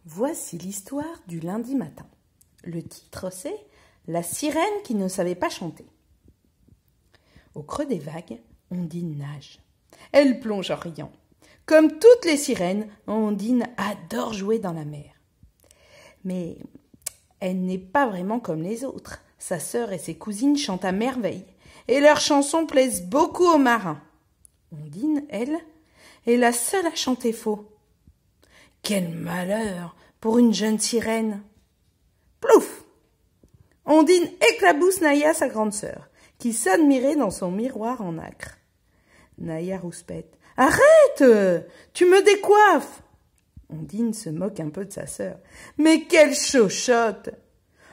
Voici l'histoire du lundi matin. Le titre, c'est « La sirène qui ne savait pas chanter ». Au creux des vagues, Ondine nage. Elle plonge en riant. Comme toutes les sirènes, Ondine adore jouer dans la mer. Mais elle n'est pas vraiment comme les autres. Sa sœur et ses cousines chantent à merveille, et leurs chansons plaisent beaucoup aux marins. Ondine, elle, est la seule à chanter faux. Quel malheur pour une jeune sirène! Plouf! Ondine éclabousse Naya, sa grande sœur, qui s'admirait dans son miroir en nacre. Naya rouspète. « Arrête! Tu me décoiffes !» Ondine se moque un peu de sa sœur. « Mais quelle chochotte!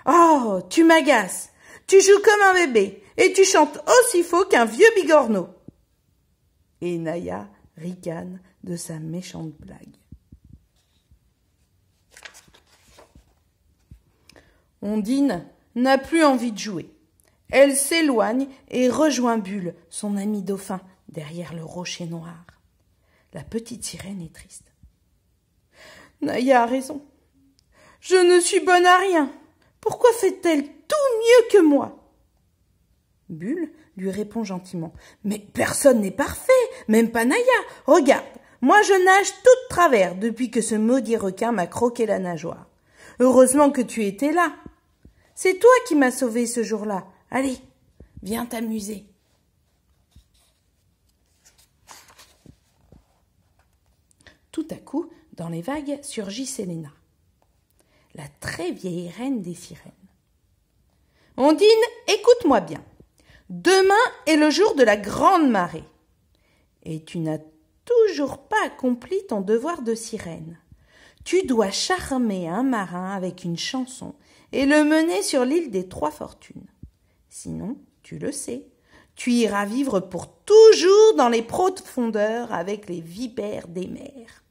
Oh, tu m'agaces! Tu joues comme un bébé et tu chantes aussi faux qu'un vieux bigorneau !» Et Naya ricane de sa méchante blague. Ondine n'a plus envie de jouer. Elle s'éloigne et rejoint Bulle, son ami dauphin, derrière le rocher noir. La petite sirène est triste. Naya a raison. Je ne suis bonne à rien. Pourquoi fait-elle tout mieux que moi? Bulle lui répond gentiment. Mais personne n'est parfait, même pas Naya. Regarde, moi je nage toute travers depuis que ce maudit requin m'a croqué la nageoire. Heureusement que tu étais là. C'est toi qui m'as sauvée ce jour-là. Allez, viens t'amuser. Tout à coup, dans les vagues, surgit Séléna, la très vieille reine des sirènes. Ondine, écoute-moi bien. Demain est le jour de la grande marée. Et tu n'as toujours pas accompli ton devoir de sirène. Tu dois charmer un marin avec une chanson et le mener sur l'île des Trois Fortunes. Sinon, tu le sais, tu iras vivre pour toujours dans les profondeurs avec les vipères des mers.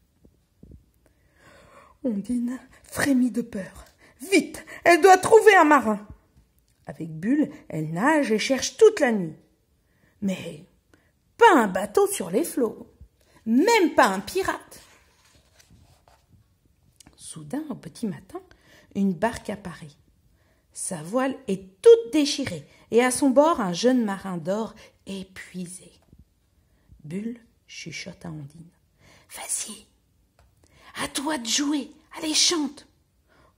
Ondine frémit de peur. Vite, elle doit trouver un marin. Avec Bulle, elle nage et cherche toute la nuit. Mais pas un bateau sur les flots, même pas un pirate. Soudain, au petit matin, une barque apparaît. Sa voile est toute déchirée et à son bord un jeune marin d'or épuisé. Bulle chuchote à Ondine. « Vas-y, à toi de jouer, allez chante. »«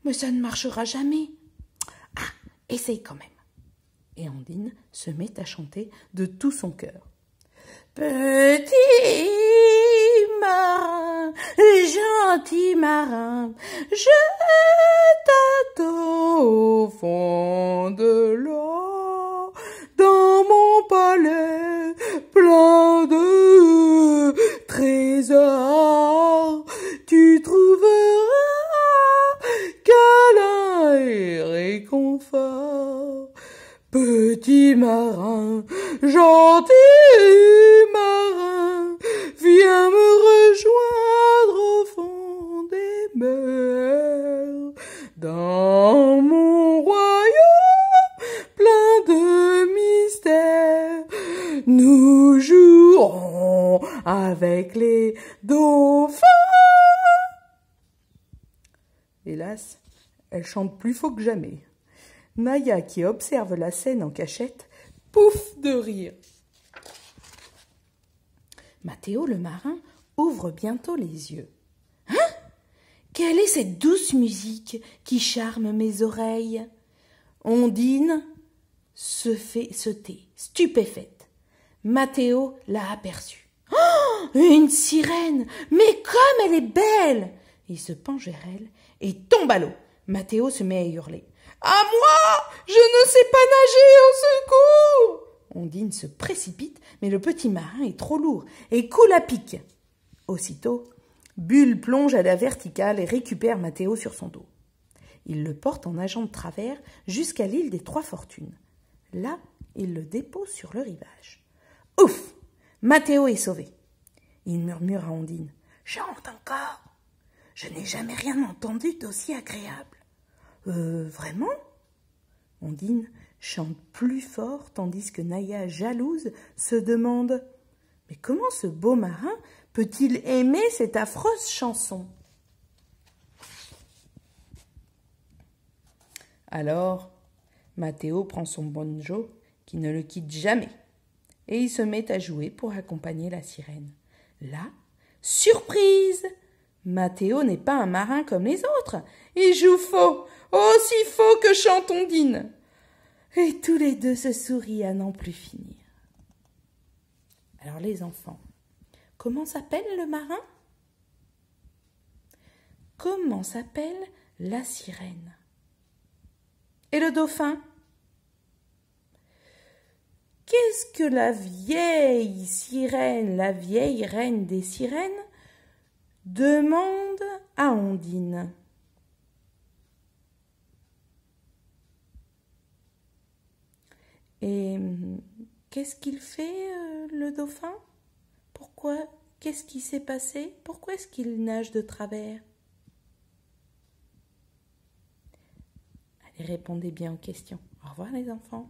Mais ça ne marchera jamais. »« Ah, essaye quand même. » Et Ondine se met à chanter de tout son cœur. « Petit marin, gentil marin, je t'attends au fond de l'eau, dans mon palais plein de trésors, tu trouveras câlin et réconfort. Petit marin, gentil marin, viens me rejoindre au fond des mers, dans mon royaume plein de mystères, nous jouerons avec les dauphins. Hélas, elle chante plus faux que jamais. Naya, qui observe la scène en cachette, pouffe de rire. Mathéo le marin ouvre bientôt les yeux. « Hein? Quelle est cette douce musique qui charme mes oreilles ?» Ondine se tait, stupéfaite. Mathéo l'a aperçue. « Oh, une sirène! Mais comme elle est belle !» Il se penche vers elle et tombe à l'eau. Mathéo se met à hurler. « À moi! Je ne sais pas nager, au secours !» Ondine se précipite, mais le petit marin est trop lourd et coule à pic. Aussitôt, Bulle plonge à la verticale et récupère Mathéo sur son dos. Il le porte en nageant de travers jusqu'à l'île des Trois Fortunes. Là, il le dépose sur le rivage. Ouf! Mathéo est sauvé. Il murmure à Ondine. « Chante encore! Je n'ai jamais rien entendu d'aussi agréable. » Vraiment? Ondine chante plus fort tandis que Naya, jalouse, se demande « Mais comment ce beau marin peut-il aimer cette affreuse chanson ?» Alors, Mathéo prend son banjo, qui ne le quitte jamais, et il se met à jouer pour accompagner la sirène. Là, surprise! Mathéo n'est pas un marin comme les autres. Il joue faux, aussi faux que chante Ondine. Et tous les deux se sourient à n'en plus finir. Alors les enfants, comment s'appelle le marin? Comment s'appelle la sirène? Et le dauphin? Qu'est-ce que la vieille sirène, la vieille reine des sirènes, demande à Ondine? Et qu'est-ce qu'il fait, le dauphin? Pourquoi? Qu'est-ce qui s'est passé? Pourquoi est-ce qu'il nage de travers? Allez, répondez bien aux questions. Au revoir les enfants.